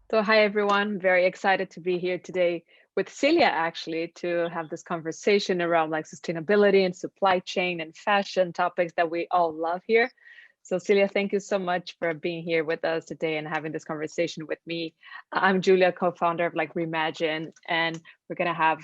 So hi everyone, very excited to be here today with Silja actually to have this conversation around like sustainability and supply chain and fashion topics that we all love here. So Silja, thank you so much for being here with us today and having this conversation with me. I'm Julia, co-founder of like Remagine, and we're gonna have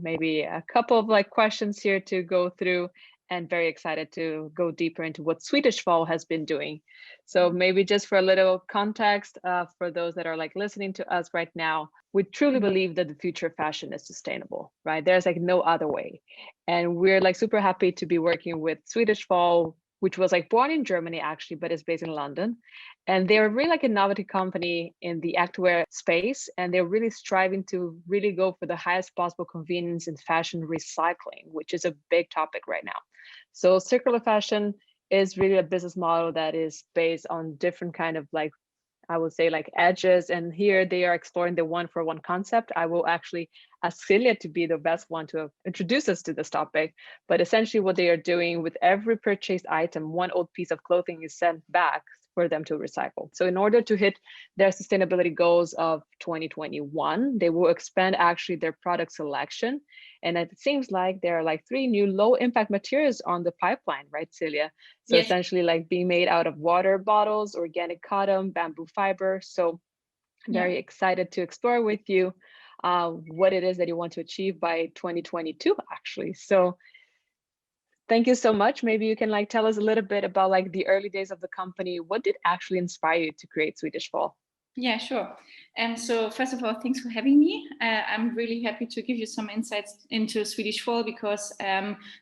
maybe a couple of like questions here to go through and very excited to go deeper into what Swedish Fall has been doing. So maybe just for a little context, for those that are like listening to us right now, we truly believe that the future of fashion is sustainable, right? There's like no other way. And we're like super happy to be working with Swedish Fall, which was like born in Germany actually, but is based in London. And they're really like an innovative company in the activewear space. And they're really striving to really go for the highest possible convenience in fashion recycling, which is a big topic right now. So circular fashion is really a business model that is based on different kind of like, I would say like edges. And here they are exploring the one for one concept. I will actually ask Celia to be the best one to introduce us to this topic. But essentially what they are doing with every purchased item, one old piece of clothing is sent back for them to recycle. So in order to hit their sustainability goals of 2021, they will expand actually their product selection. And it seems like there are like 3 new low impact materials on the pipeline, right, Celia? So Yes. essentially like being made out of water bottles, organic cotton, bamboo fiber. So Yeah. very excited to explore with you what it is that you want to achieve by 2022, actually. So thank you so much. Maybe you can like tell us a little bit about like the early days of the company. What did actually inspire you to create Swedish Fall? Yeah, sure. And so, first of all, thanks for having me. I'm really happy to give you some insights into Swedish Fall because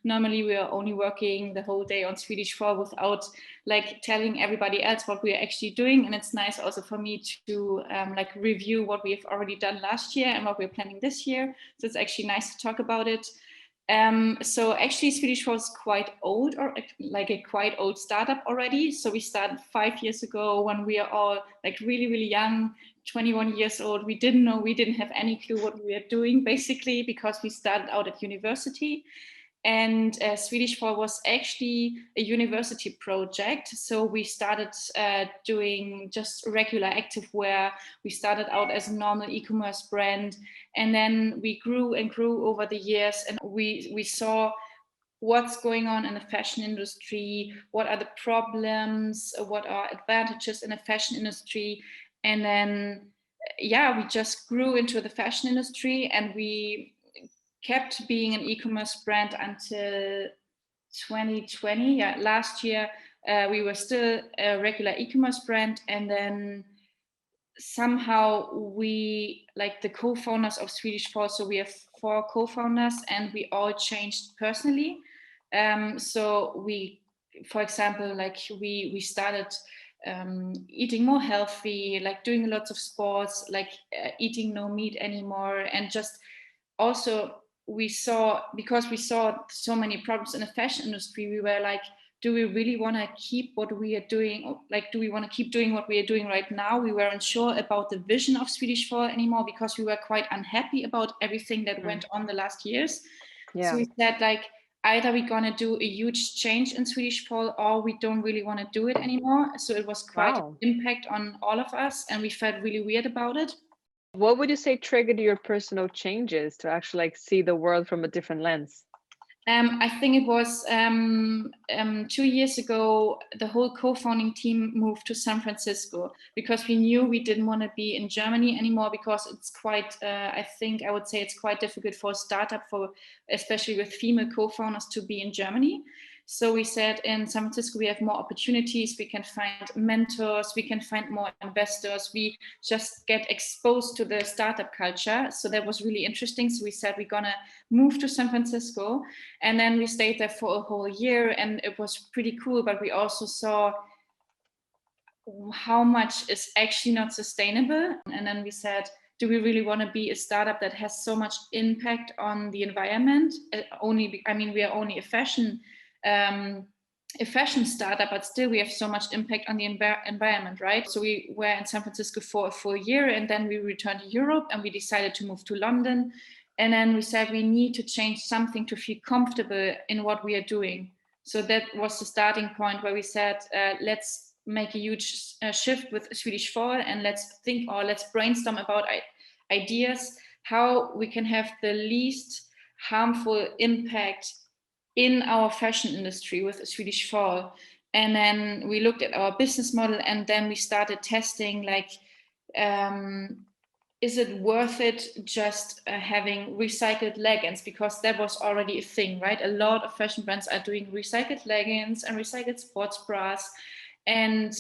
normally we are only working the whole day on Swedish Fall without like telling everybody else what we are actually doing. And it's nice also for me to like review what we have already done last year and what we're planning this year. So it's actually nice to talk about it. So actually Swedish was quite old, or like a quite old startup already. So we started 5 years ago when we are all like really, really young, 21 years old. We didn't know, we didn't have any clue what we were doing basically because we started out at university. And Swedish Fall was actually a university project. So we started doing just regular activewear. We started out as a normal e-commerce brand. And then we grew and grew over the years. And we saw what's going on in the fashion industry, what are the problems, what are advantages in the fashion industry. And then, yeah, we just grew into the fashion industry and we kept being an e-commerce brand until 2020. Yeah, last year we were still a regular e-commerce brand, and then somehow we, like the co-founders of Swedish Fall, so we have 4 co-founders, and we all changed personally. So we, for example, like we started eating more healthy, like doing lots of sports, like eating no meat anymore, and just also we saw, because we saw so many problems in the fashion industry, we were like, do we really want to keep what we are doing? Like, do we want to keep doing what we are doing right now? We weren't sure about the vision of Swedish Fall anymore because we were quite unhappy about everything that went on the last years. So Yeah. we said, like, either we're going to do a huge change in Swedish Fall or we don't really want to do it anymore. So it was quite an Wow. impact on all of us, and we felt really weird about it. What would you say triggered your personal changes to actually like see the world from a different lens? I think it was 2 years ago, the whole co-founding team moved to San Francisco because we knew we didn't want to be in Germany anymore because it's quite, I think I would say it's quite difficult for a startup, for especially with female co-founders, to be in Germany. So we said in San Francisco, we have more opportunities, we can find mentors, we can find more investors, we just get exposed to the startup culture. So that was really interesting. So we said we're gonna move to San Francisco, and then we stayed there for a whole year, and it was pretty cool. But we also saw how much is actually not sustainable. And then we said, do we really want to be a startup that has so much impact on the environment? I mean, we are only a fashion startup, but still we have so much impact on the environment, right? So we were in San Francisco for a full year, and then we returned to Europe, and we decided to move to London. And then we said we need to change something to feel comfortable in what we are doing. So that was the starting point where we said, let's make a huge shift with Swedish Fall, and let's think, or let's brainstorm about ideas how we can have the least harmful impact in our fashion industry with Swedish Fall. And then we looked at our business model, and then we started testing, like, is it worth it just having recycled leggings? Because that was already a thing, right? A lot of fashion brands are doing recycled leggings and recycled sports bras and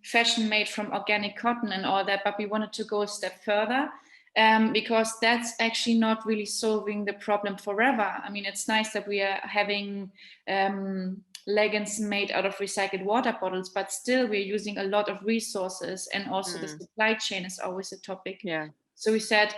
fashion made from organic cotton and all that. But we wanted to go a step further, because that's actually not really solving the problem forever. I mean, it's nice that we are having leggings made out of recycled water bottles, but still we're using a lot of resources, and also the supply chain is always a topic. Yeah. So we said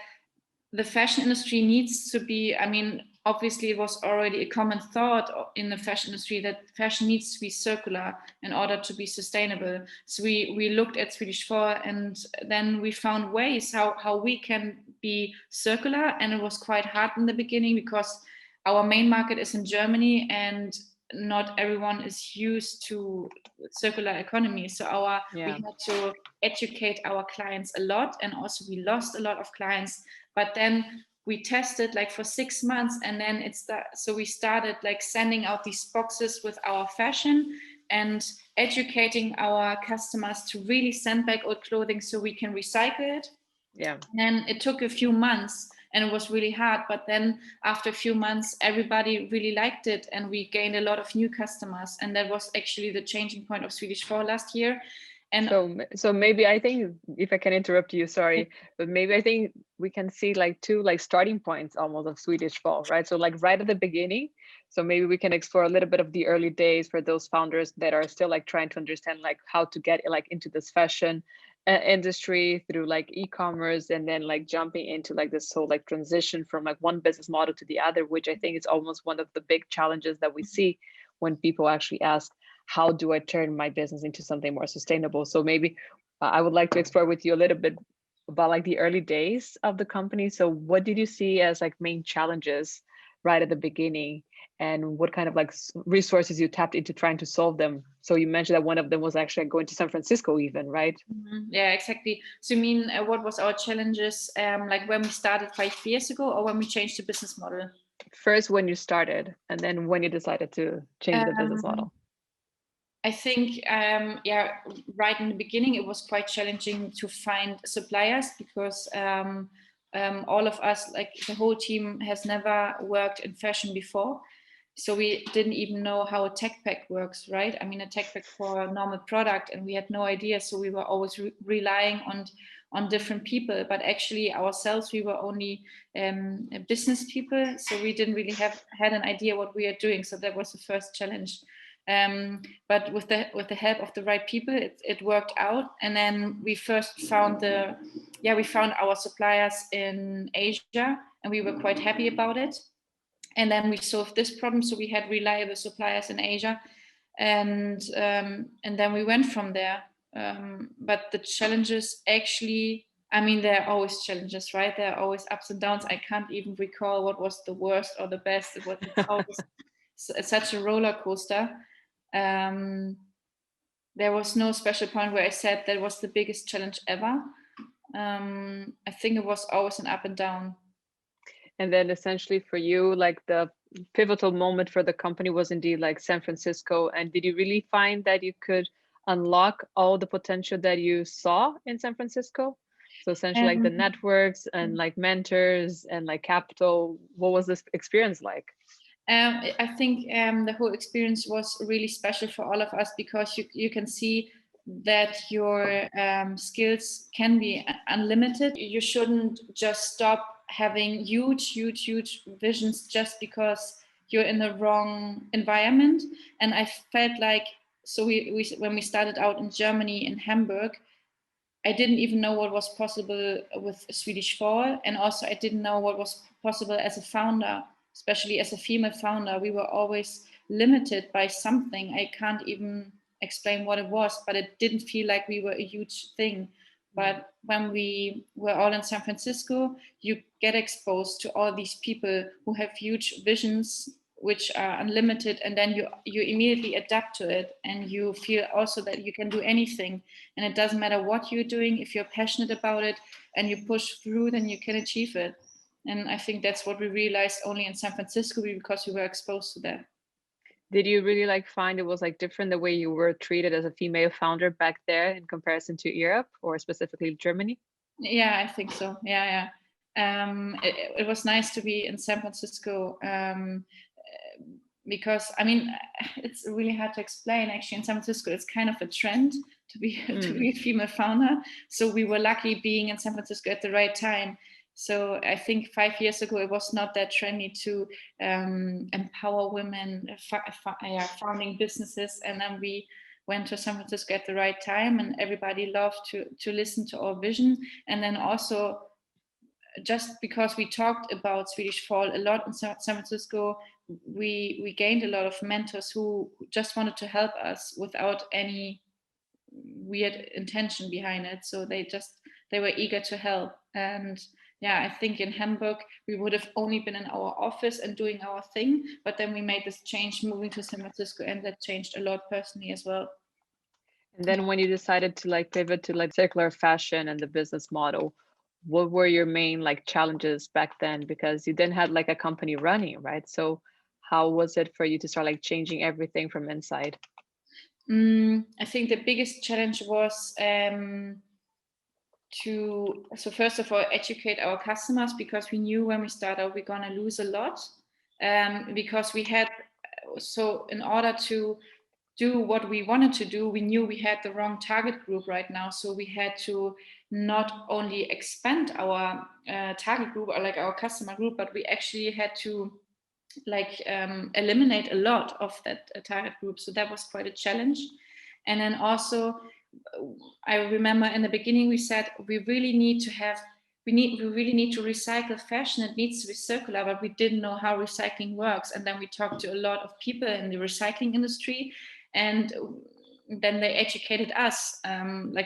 the fashion industry needs to be, I mean, obviously it was already a common thought in the fashion industry that fashion needs to be circular in order to be sustainable. So we looked at Swedish Fall, and then we found ways how we can be circular. And it was quite hard in the beginning because our main market is in Germany, and not everyone is used to circular economy. So we had to educate our clients a lot, and also we lost a lot of clients. But then we tested like for 6 months, and then so we started like sending out these boxes with our fashion and educating our customers to really send back old clothing so we can recycle it. Yeah. And then it took a few months, and it was really hard. But then after a few months, everybody really liked it, and we gained a lot of new customers. And that was actually the changing point of Swedish Fall last year. And so maybe I think, if I can interrupt you, sorry, but maybe I think we can see like two like starting points almost of Swedish Fall, right? So like right at the beginning, so maybe we can explore a little bit of the early days for those founders that are still like trying to understand like how to get like into this fashion industry through like e-commerce, and then like jumping into like this whole like transition from like one business model to the other, which I think is almost one of the big challenges that we see when people actually ask, how do I turn my business into something more sustainable? So maybe I would like to explore with you a little bit about like the early days of the company. So what did you see as like main challenges right at the beginning, and what kind of like resources you tapped into trying to solve them? So you mentioned that one of them was actually going to San Francisco even, right? Yeah, exactly. So you mean what was our challenges like when we started 5 years ago, or when we changed the business model? First when you started, and then when you decided to change the business model. I think, yeah, right in the beginning, it was quite challenging to find suppliers, because all of us, like the whole team, has never worked in fashion before. So we didn't even know how a tech pack works, right? I mean, a tech pack for a normal product, and we had no idea. So we were always relying on different people, but actually ourselves, we were only business people. So we didn't really had an idea what we are doing. So that was the first challenge. But with the help of the right people, it worked out. And then we first found our suppliers in Asia, and we were quite happy about it. And then we solved this problem, so we had reliable suppliers in Asia, and then we went from there. But the challenges, actually, I mean, there are always challenges, right? There are always ups and downs. I can't even recall what was the worst or the best. It's always such a roller coaster. There was no special point where I said that was the biggest challenge ever. I think it was always an up and down. And then essentially for you, like the pivotal moment for the company was indeed like San Francisco. And did you really find that you could unlock all the potential that you saw in San Francisco? So essentially like the networks and like mentors and like capital, what was this experience like? I think the whole experience was really special for all of us, because you can see that your skills can be unlimited. You shouldn't just stop having huge visions just because you're in the wrong environment. And I felt like, so we when we started out in Germany, in Hamburg, I didn't even know what was possible with Swedish Fall, and also I didn't know what was possible as a founder, especially as a female founder. We were always limited by something. I can't even explain what it was, but it didn't feel like we were a huge thing. But when we were all in San Francisco, you get exposed to all these people who have huge visions, which are unlimited, and then you immediately adapt to it, and you feel also that you can do anything, and it doesn't matter what you're doing. If you're passionate about it and you push through, then you can achieve it. And I think that's what we realized only in San Francisco, because we were exposed to that. Did you really like find it was like different the way you were treated as a female founder back there in comparison to Europe, or specifically Germany? Yeah, I think so. Yeah. It was nice to be in San Francisco, because I mean, it's really hard to explain. Actually, in San Francisco, it's kind of a trend to be a female founder. So we were lucky being in San Francisco at the right time. So I think 5 years ago, it was not that trendy to empower women founding businesses. And then we went to San Francisco at the right time, and everybody loved to listen to our vision. And then also, just because we talked about Swedish Fall a lot in San Francisco, we gained a lot of mentors who just wanted to help us without any weird intention behind it. So they were eager to help. And yeah, I think in Hamburg we would have only been in our office and doing our thing, but then we made this change moving to San Francisco, and that changed a lot personally as well. And then when you decided to like pivot to like circular fashion and the business model, what were your main like challenges back then? Because you then had like a company running, right? So how was it for you to start like changing everything from inside? I think the biggest challenge was so first of all, educate our customers, because we knew when we start out we're gonna lose a lot, because in order to do what we wanted to do, we knew we had the wrong target group right now. So we had to not only expand our target group or like our customer group, but we actually had to eliminate a lot of that target group. So that was quite a challenge. And then also, I remember in the beginning we said we really need to recycle fashion. It needs to be circular, but we didn't know how recycling works. And then we talked to a lot of people in the recycling industry, and then they educated us,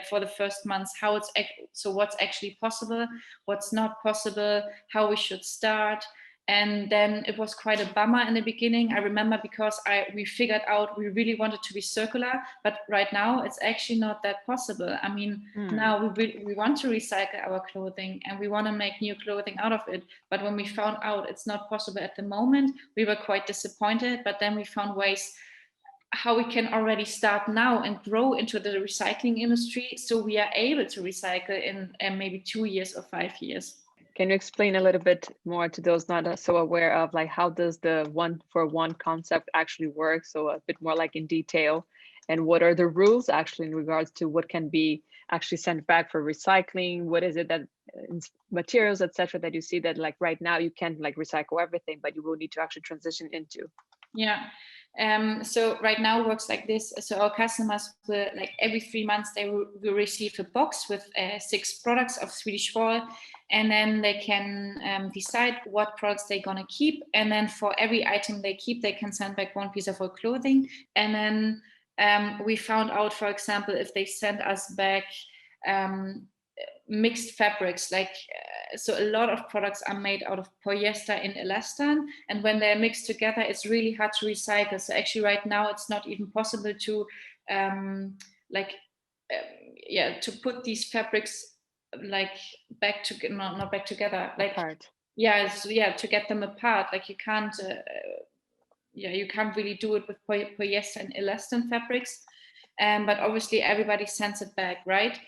for the first months, what's actually possible, what's not possible, how we should start. And then it was quite a bummer in the beginning, I remember, because we figured out we really wanted to be circular, but right now it's actually not that possible. I mean, now we want to recycle our clothing and we want to make new clothing out of it. But when we found out it's not possible at the moment, we were quite disappointed. But then we found ways how we can already start now and grow into the recycling industry, so we are able to recycle in maybe 2 years or 5 years. Can you explain a little bit more to those not so aware of like how does the one for one concept actually work? So a bit more like in detail, and what are the rules actually in regards to what can be actually sent back for recycling? What is it that materials, etc., that you see that like right now you can't like recycle everything, but you will need to actually transition into? Yeah. So right now it works like this. So our customers will, like every 3 months, they will receive a box with 6 products of Swedish Fall, and then they can decide what products they're gonna keep. And then for every item they keep, they can send back 1 piece of our clothing. And then we found out, for example, if they send us back mixed fabrics, so a lot of products are made out of polyester and elastan, and when they're mixed together it's really hard to recycle. So actually right now it's not even possible to to put these fabrics back to not back together, Apart. to get them apart. You can't you can't really do it with polyester and elastan fabrics, but obviously everybody sends it back, right?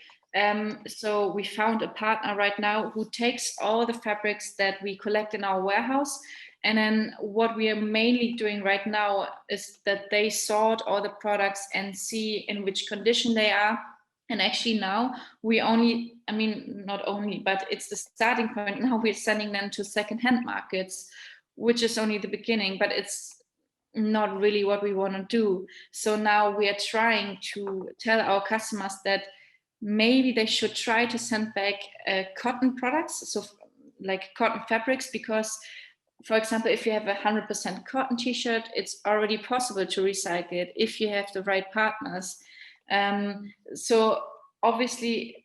So we found a partner right now who takes all the fabrics that we collect in our warehouse. And then what we are mainly doing right now is that they sort all the products and see in which condition they are. And actually now not only, but it's the starting point. Now we're sending them to secondhand markets, which is only the beginning, but it's not really what we want to do. So now we are trying to tell our customers that maybe they should try to send back cotton products, so like cotton fabrics, because, for example, if you have 100% cotton t-shirt, it's already possible to recycle it if you have the right partners. So obviously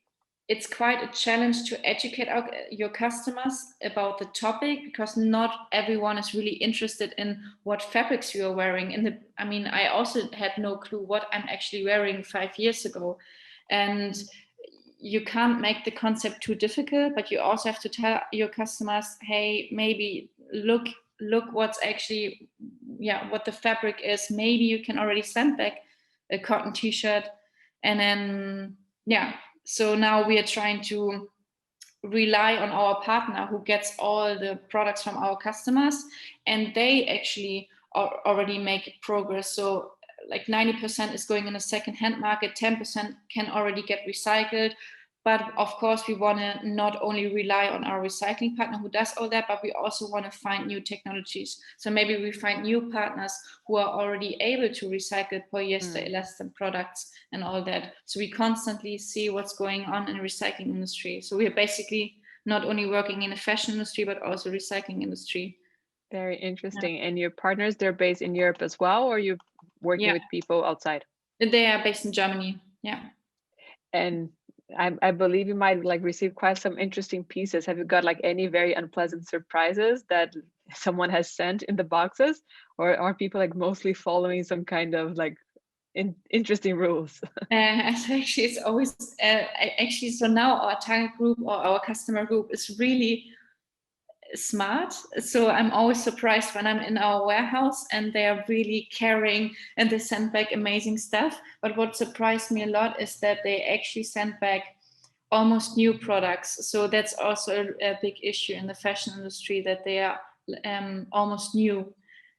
it's quite a challenge to educate your customers about the topic, because not everyone is really interested in what fabrics you are wearing. I mean, I also had no clue what I'm actually wearing 5 years ago. And you can't make the concept too difficult, but you also have to tell your customers, hey, maybe look what's actually, what the fabric is. Maybe you can already send back a cotton t-shirt. And then, so now we are trying to rely on our partner who gets all the products from our customers, and they actually already make progress. So like 90% is going in a second-hand market, 10% can already get recycled. But of course, we want to not only rely on our recycling partner who does all that, but we also want to find new technologies. So maybe we find new partners who are already able to recycle polyester, elastin products and all that. So we constantly see what's going on in the recycling industry. So we are basically not only working in the fashion industry, but also recycling industry. Very interesting. Yeah. And your partners, they're based in Europe as well, or you're working with people outside? They are based in Germany. Yeah. And I believe you might like receive quite some interesting pieces. Have you got like any very unpleasant surprises that someone has sent in the boxes, or are people like mostly following some kind of like interesting rules? Actually, it's always actually, so now our target group or our customer group is really smart. So I'm always surprised when I'm in our warehouse and they are really caring and they send back amazing stuff. But what surprised me a lot is that they actually sent back almost new products. So that's also a big issue in the fashion industry, that they are almost new.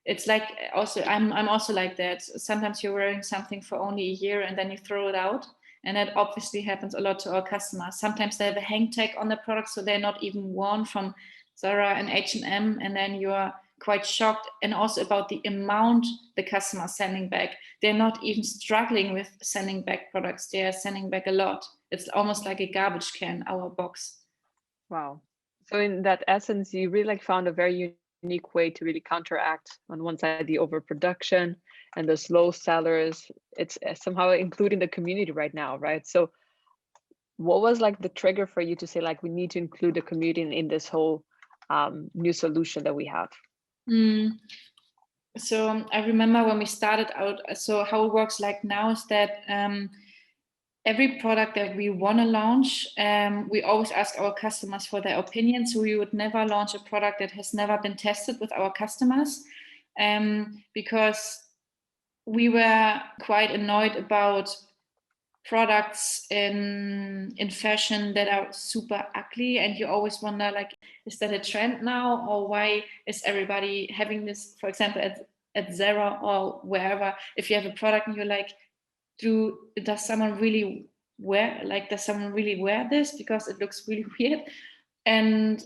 It's like, also I'm also like that. Sometimes you're wearing something for only a year and then you throw it out. And that obviously happens a lot to our customers. Sometimes they have a hang tag on the product, so they're not even worn from Zara and H&M, and then you're quite shocked. And also about the amount the customer is sending back. They're not even struggling with sending back products. They are sending back a lot. It's almost like a garbage can, our box. Wow. So in that essence, you really like found a very unique way to really counteract on one side the overproduction and the slow sellers. It's somehow including the community right now, right? So what was like the trigger for you to say like we need to include the community in this whole new solution that we have? So I remember when we started out, so how it works like now is that every product that we want to launch, we always ask our customers for their opinion. So we would never launch a product that has never been tested with our customers, because we were quite annoyed about products in fashion that are super ugly, and you always wonder, like, is that a trend now, or why is everybody having this? For example, at Zara or wherever, if you have a product and you're like, does someone really wear this, because it looks really weird? And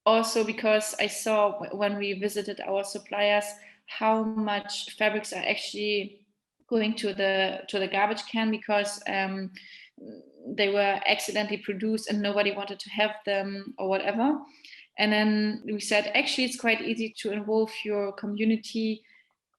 also because I saw when we visited our suppliers how much fabrics are actually going to the garbage can, because they were accidentally produced and nobody wanted to have them or whatever. And then we said, actually, it's quite easy to involve your community,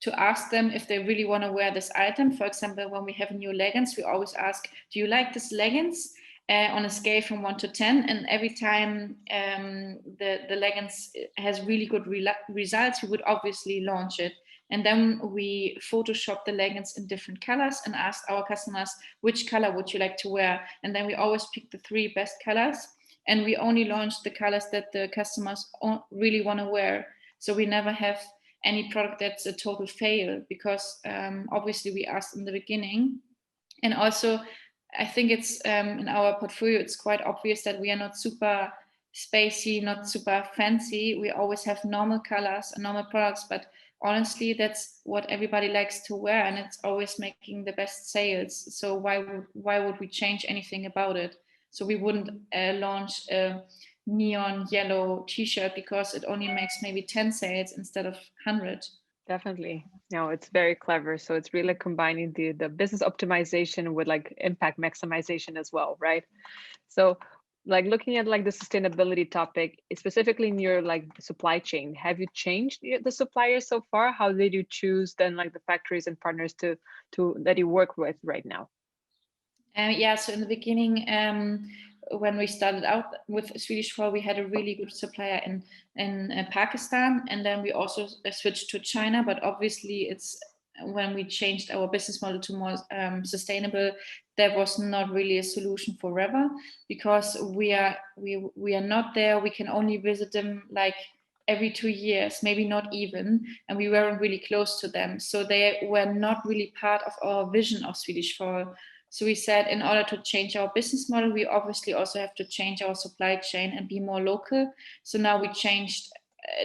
to ask them if they really want to wear this item. For example, when we have new leggings, we always ask, do you like this leggings? On a scale from 1 to 10, and every time the leggings has really good results, we would obviously launch it. And then we Photoshop the leggings in different colors and ask our customers, which color would you like to wear? And then we always pick the 3 best colors, and we only launch the colors that the customers really want to wear. So we never have any product that's a total fail, because obviously we asked in the beginning. And also, I think it's in our portfolio, it's quite obvious that we are not super spacey, not super fancy. We always have normal colors and normal products, but honestly, that's what everybody likes to wear, and it's always making the best sales. So why would we change anything about it? So we wouldn't launch a neon yellow t-shirt because it only makes maybe 10 sales instead of 100. Definitely. No, it's very clever. So it's really combining the business optimization with like impact maximization as well, right? So like looking at like the sustainability topic, specifically in your like supply chain, have you changed the suppliers so far? How did you choose then like the factories and partners to that you work with right now? Yeah, so in the beginning, when we started out with Swedish Fall, we had a really good supplier in Pakistan, and then we also switched to China. But obviously, it's when we changed our business model to more sustainable, there was not really a solution forever, because we are not there. We can only visit them like every 2 years, maybe not even, and we weren't really close to them, so they were not really part of our vision of Swedish Fall. So we said, in order to change our business model, we obviously also have to change our supply chain and be more local. So now we changed.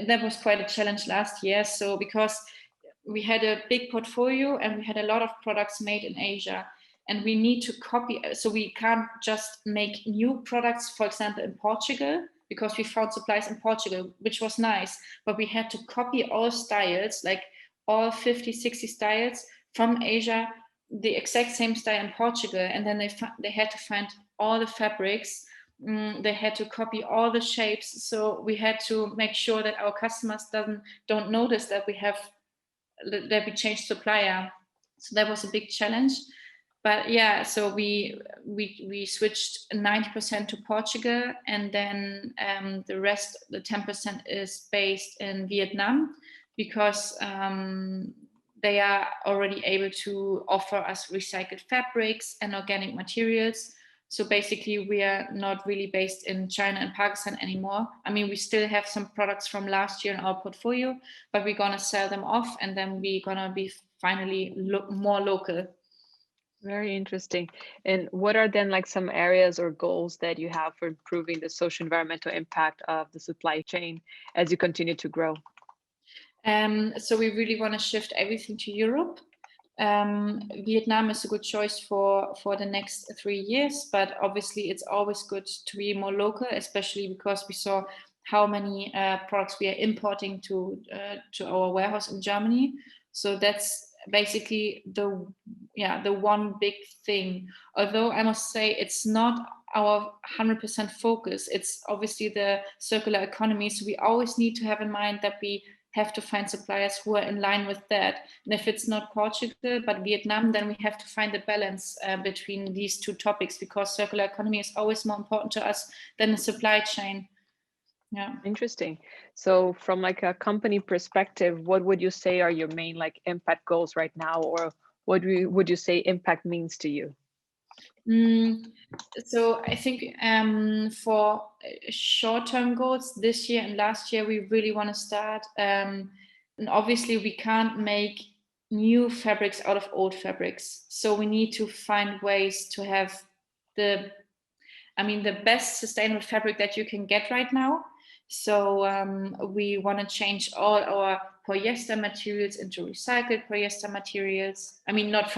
That was quite a challenge last year. So because we had a big portfolio and we had a lot of products made in Asia, and we need to copy. So we can't just make new products, for example, in Portugal, because we found supplies in Portugal, which was nice, but we had to copy all styles, like all 50, 60 styles from Asia, the exact same style in Portugal, and then they had to find all the fabrics. They had to copy all the shapes, so we had to make sure that our customers don't notice that we changed supplier. So that was a big challenge. But yeah, so we switched 90% to Portugal, and then the rest, the 10%, is based in Vietnam, because they are already able to offer us recycled fabrics and organic materials. So basically, we are not really based in China and Pakistan anymore. I mean, we still have some products from last year in our portfolio, but we're gonna sell them off, and then we're gonna be finally more local. Very interesting. And what are then like some areas or goals that you have for improving the social environmental impact of the supply chain as you continue to grow? So we really want to shift everything to Europe. Vietnam is a good choice for the next 3 years, but obviously it's always good to be more local, especially because we saw how many products we are importing to our warehouse in Germany. So that's basically the one big thing. Although I must say it's not our 100% focus. It's obviously the circular economy. So we always need to have in mind that we have to find suppliers who are in line with that. And if it's not Portugal, but Vietnam, then we have to find a balance between these two topics, because circular economy is always more important to us than the supply chain. Yeah. Interesting. So from like a company perspective, what would you say are your main like impact goals right now, or what would you say impact means to you? So I think for short-term goals this year and last year, we really want to start. And obviously, we can't make new fabrics out of old fabrics. So we need to find ways to have the best sustainable fabric that you can get right now. So we want to change all our polyester materials into recycled polyester materials. I mean, not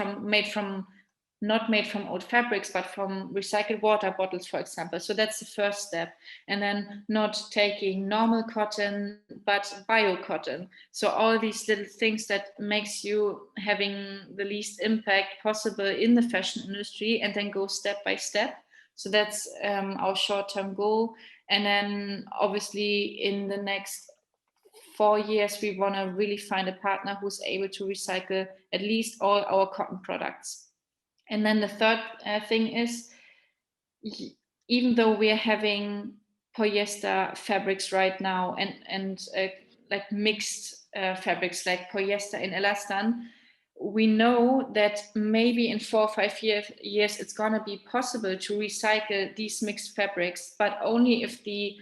made from old fabrics, but from recycled water bottles, for example. So that's the first step. And then not taking normal cotton, but bio cotton. So all these little things that makes you having the least impact possible in the fashion industry, and then go step by step. So that's our short-term goal. And then obviously in the next 4 years, we want to really find a partner who's able to recycle at least all our cotton products. And then the third thing is, even though we're having polyester fabrics right now and like mixed fabrics like polyester and elastan, we know that maybe in 4 or 5 years it's going to be possible to recycle these mixed fabrics, but only if the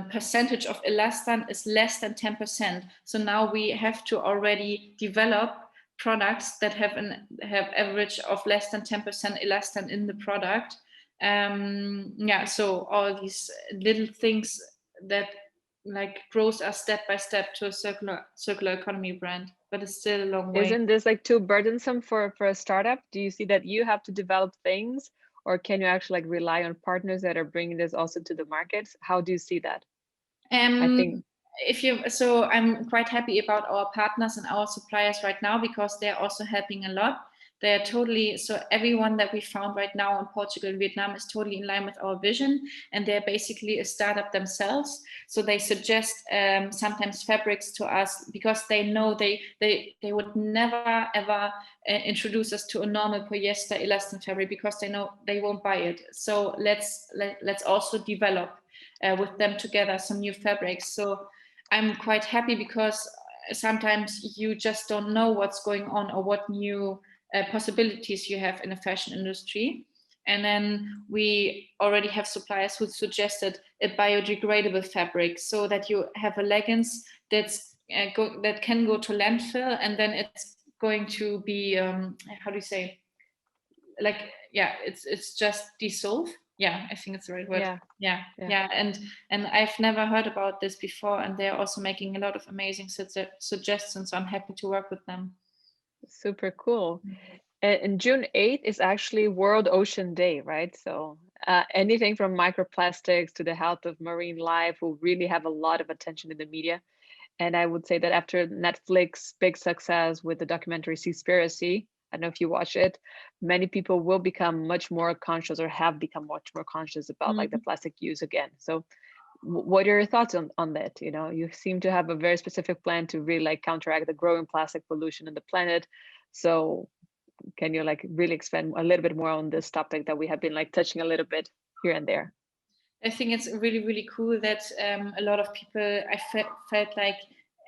percentage of elastan is less than 10%. So now we have to already develop products that have average of less than 10% elastan in the product. So all these little things that like grows us step by step to a circular economy brand, but it's still a long way. Isn't this like too burdensome for a startup? Do you see that you have to develop things, or can you actually like rely on partners that are bringing this also to the market? How do you see that? I think I'm quite happy about our partners and our suppliers right now, because they're also helping a lot. They're totally, so everyone that we found right now in Portugal and Vietnam is totally in line with our vision, and they're basically a startup themselves. So they suggest sometimes fabrics to us because they know they would never ever introduce us to a normal polyester elastin fabric because they know they won't buy it. So let's also develop with them together some new fabrics. So I'm quite happy because sometimes you just don't know what's going on or what new possibilities you have in the fashion industry. And then we already have suppliers who suggested a biodegradable fabric so that you have a leggings that's that can go to landfill, and then it's going to be how do you say, like, yeah, it's just dissolve. Yeah, I think it's the right word. Yeah. Yeah. And I've never heard about this before, and they're also making a lot of amazing suggestions. So I'm happy to work with them. Super cool. And June 8th is actually World Ocean Day, right? So anything from microplastics to the health of marine life will really have a lot of attention in the media. And I would say that after Netflix's big success with the documentary Seaspiracy, I don't know if you watch it, many people will become much more conscious or have become much more conscious about like the plastic use again. So what are your thoughts on that? You know, you seem to have a very specific plan to really like counteract the growing plastic pollution in the planet. So can you like really expand a little bit more on this topic that we have been like touching a little bit here and there? I think it's really, really cool that a lot of people, felt like,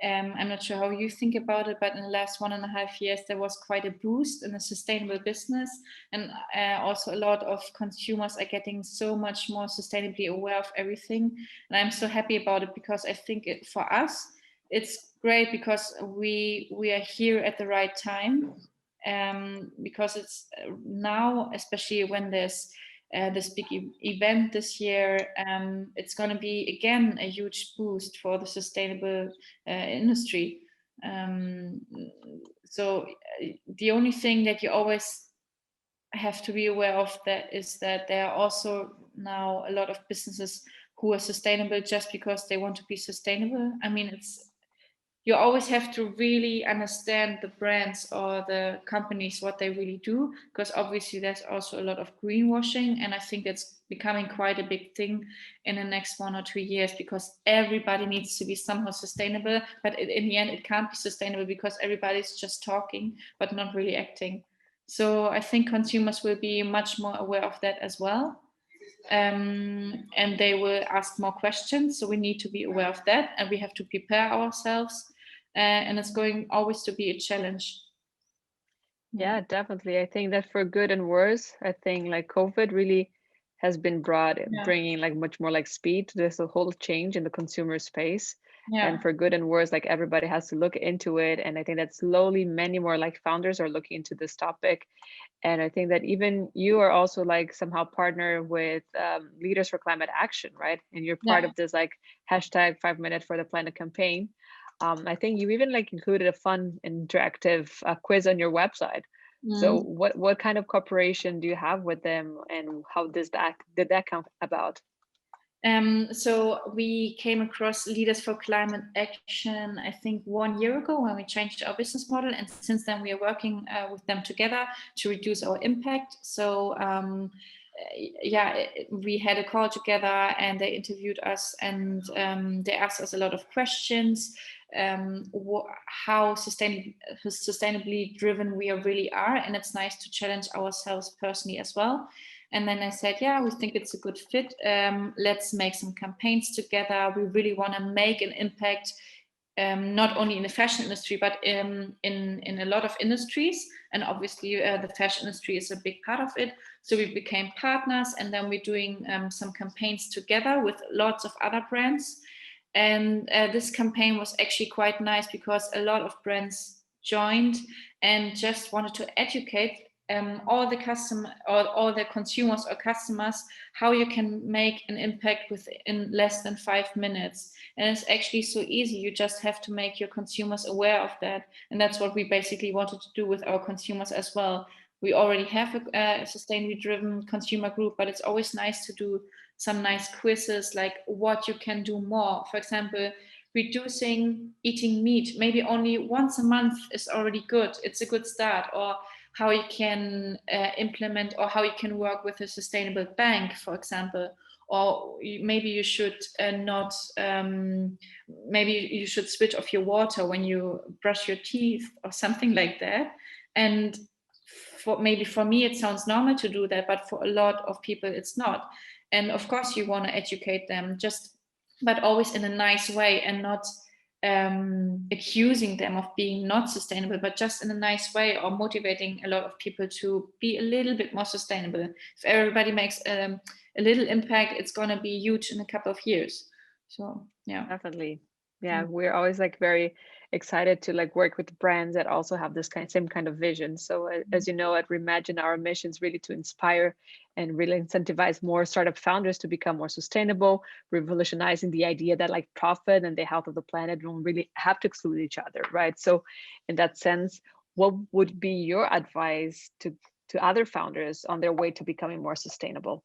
I'm not sure how you think about it, but in the last 1.5 years, there was quite a boost in the sustainable business. And also a lot of consumers are getting so much more sustainably aware of everything. And I'm so happy about it because I think for us, it's great because we are here at the right time. Because it's now, especially when there's this big event this year, it's going to be again a huge boost for the sustainable industry. So the only thing that you always have to be aware of that is that there are also now a lot of businesses who are sustainable just because they want to be sustainable. I mean, you always have to really understand the brands or the companies, what they really do, because obviously there's also a lot of greenwashing. And I think that's becoming quite a big thing in the next 1 or 2 years, because everybody needs to be somehow sustainable. But in the end, it can't be sustainable because everybody's just talking, but not really acting. So I think consumers will be much more aware of that as well. And they will ask more questions. So we need to be aware of that, and we have to prepare ourselves. And it's going always to be a challenge. Yeah, definitely. I think that for good and worse, I think like COVID really has been bringing like much more like speed to this whole change in the consumer space. And for good and worse, like everybody has to look into it. And I think that slowly many more like founders are looking into this topic. And I think that even you are also like somehow partner with Leaders for Climate Action, right? And you're part of this like hashtag 5 minute for the planet campaign. I think you even like included a fun interactive quiz on your website. So what kind of cooperation do you have with them, and how did that come about? So we came across Leaders for Climate Action, I think 1 year ago, when we changed our business model. And since then we are working with them together to reduce our impact. So we had a call together and they interviewed us, and they asked us a lot of questions, how sustainably driven we really are. And it's nice to challenge ourselves personally as well. And then I said, yeah, we think it's a good fit. Let's make some campaigns together. We really want to make an impact, not only in the fashion industry, but in a lot of industries. And obviously the fashion industry is a big part of it. So we became partners, and then we're doing some campaigns together with lots of other brands. And this campaign was actually quite nice because a lot of brands joined and just wanted to educate all the consumers or customers how you can make an impact within less than 5 minutes. And it's actually so easy. You just have to make your consumers aware of that. And that's what we basically wanted to do with our consumers as well. We already have a sustainably driven consumer group, but it's always nice to do some nice quizzes, like what you can do more. For example, reducing eating meat, maybe only once a month is already good. It's a good start. Or how you can implement, or how you can work with a sustainable bank, for example. Or maybe you should not, maybe you should switch off your water when you brush your teeth or something like that. And maybe for me it sounds normal to do that, but for a lot of people it's not. And of course you want to educate them, but always in a nice way, and not accusing them of being not sustainable, but just in a nice way, or motivating a lot of people to be a little bit more sustainable. If everybody makes a little impact, it's going to be huge in a couple of years. So yeah, definitely. Yeah, we're always like very excited to like work with brands that also have this same kind of vision. So as you know, at Remagine, our mission is really to inspire and really incentivize more startup founders to become more sustainable, revolutionizing the idea that like profit and the health of the planet don't really have to exclude each other, right? So in that sense, what would be your advice to other founders on their way to becoming more sustainable?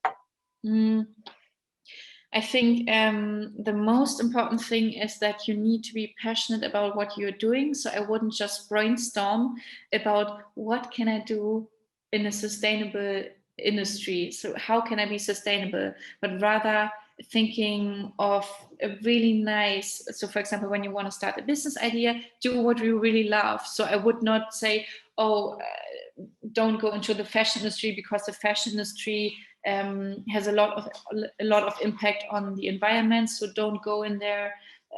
I think the most important thing is that you need to be passionate about what you're doing. So I wouldn't just brainstorm about what can I do in a sustainable industry. So how can I be sustainable? But rather thinking of a really nice, so for example, when you want to start a business idea, do what you really love. So I would not say, oh, don't go into the fashion industry because the fashion industry has a lot of impact on the environment, so don't go in there.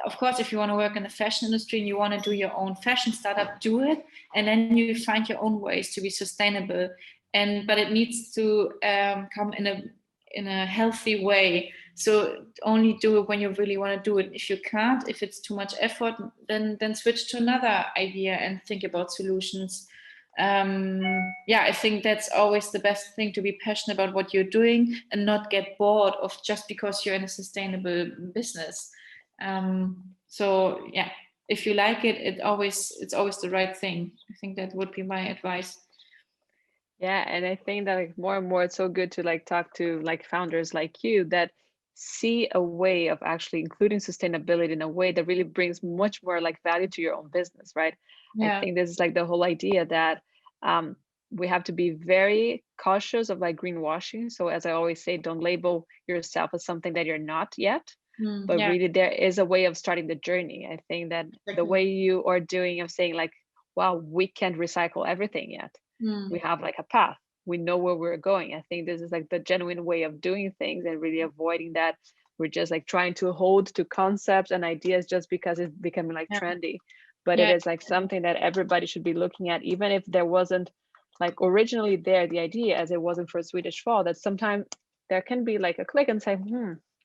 Of course, if you want to work in the fashion industry and you want to do your own fashion startup, do it, and then you find your own ways to be sustainable. But it needs to come in a healthy way. So only do it when you really want to do it. If you can't, if it's too much effort, then switch to another idea and think about solutions. I think that's always the best thing, to be passionate about what you're doing and not get bored of just because you're in a sustainable business. If you like it, it's always the right thing. I think that would be my advice. Yeah, and I think that like more and more it's so good to like talk to like founders like you that see a way of actually including sustainability in a way that really brings much more like value to your own business, right? I think this is like the whole idea that we have to be very cautious of like greenwashing. So as I always say, don't label yourself as something that you're not yet, but really there is a way of starting the journey. I think that the way you are doing of saying like, wow, we can't recycle everything yet. We have like a path, we know where we're going. I think this is like the genuine way of doing things, and really avoiding that we're just like trying to hold to concepts and ideas just because it's becoming like trendy. But it is like something that everybody should be looking at, even if there wasn't like originally there the idea, as it wasn't for Swedish Fall, that sometimes there can be like a click and say,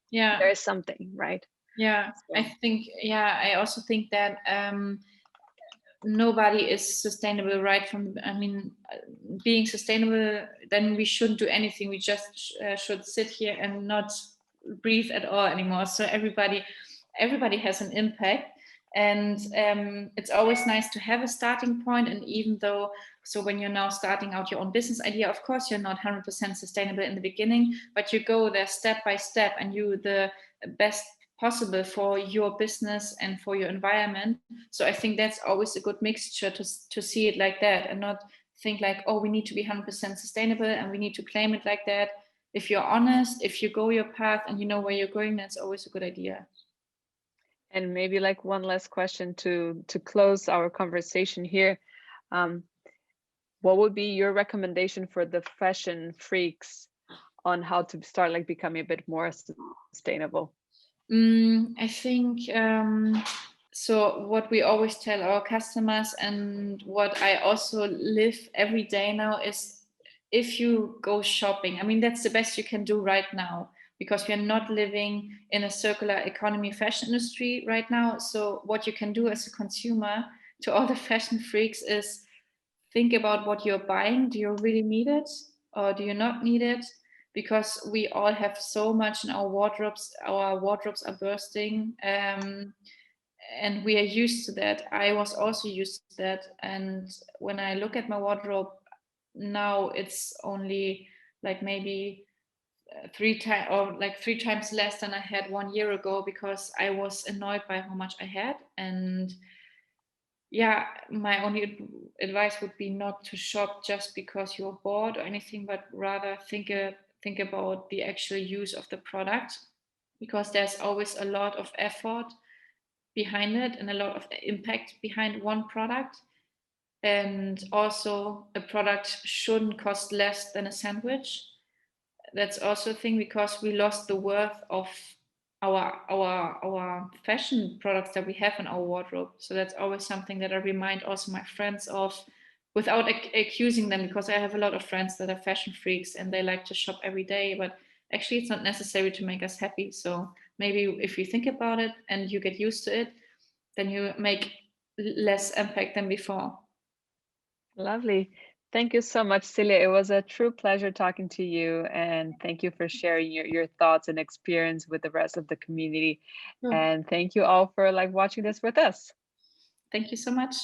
there is something, right? I also think that nobody is sustainable right from, being sustainable, then we shouldn't do anything. We just should sit here and not breathe at all anymore. So everybody has an impact, and it's always nice to have a starting point. And even though, so when you're now starting out your own business idea, of course you're not 100% sustainable in the beginning, but you go there step by step, and you the best possible for your business and for your environment. So I think that's always a good mixture, to see it like that, and not think like, oh, we need to be 100% sustainable and we need to claim it like that. If you're honest, if you go your path and you know where you're going, that's always a good idea. And maybe like one last question to close our conversation here. What would be your recommendation for the fashion freaks on how to start like becoming a bit more sustainable? I think so what we always tell our customers, and what I also live every day now, is if you go shopping, that's the best you can do right now, because we are not living in a circular economy fashion industry right now. So what you can do as a consumer, to all the fashion freaks, is think about what you're buying. Do you really need it, or do you not need it? Because we all have so much in our wardrobes. Our wardrobes are bursting, and we are used to that. I was also used to that. And when I look at my wardrobe now, it's only like maybe three times less than I had 1 year ago, because I was annoyed by how much I had. And my only advice would be not to shop just because you're bored or anything, but rather think about the actual use of the product, because there's always a lot of effort behind it and a lot of impact behind one product. And also, a product shouldn't cost less than a sandwich. That's also a thing, because we lost the worth of our fashion products that we have in our wardrobe. So that's always something that I remind also my friends of, without accusing them, because I have a lot of friends that are fashion freaks and they like to shop every day, but actually it's not necessary to make us happy. So maybe if you think about it and you get used to it, then you make less impact than before. Lovely. Thank you so much, Silja. It was a true pleasure talking to you, and thank you for sharing your thoughts and experience with the rest of the community. Sure. And thank you all for like watching this with us. Thank you so much.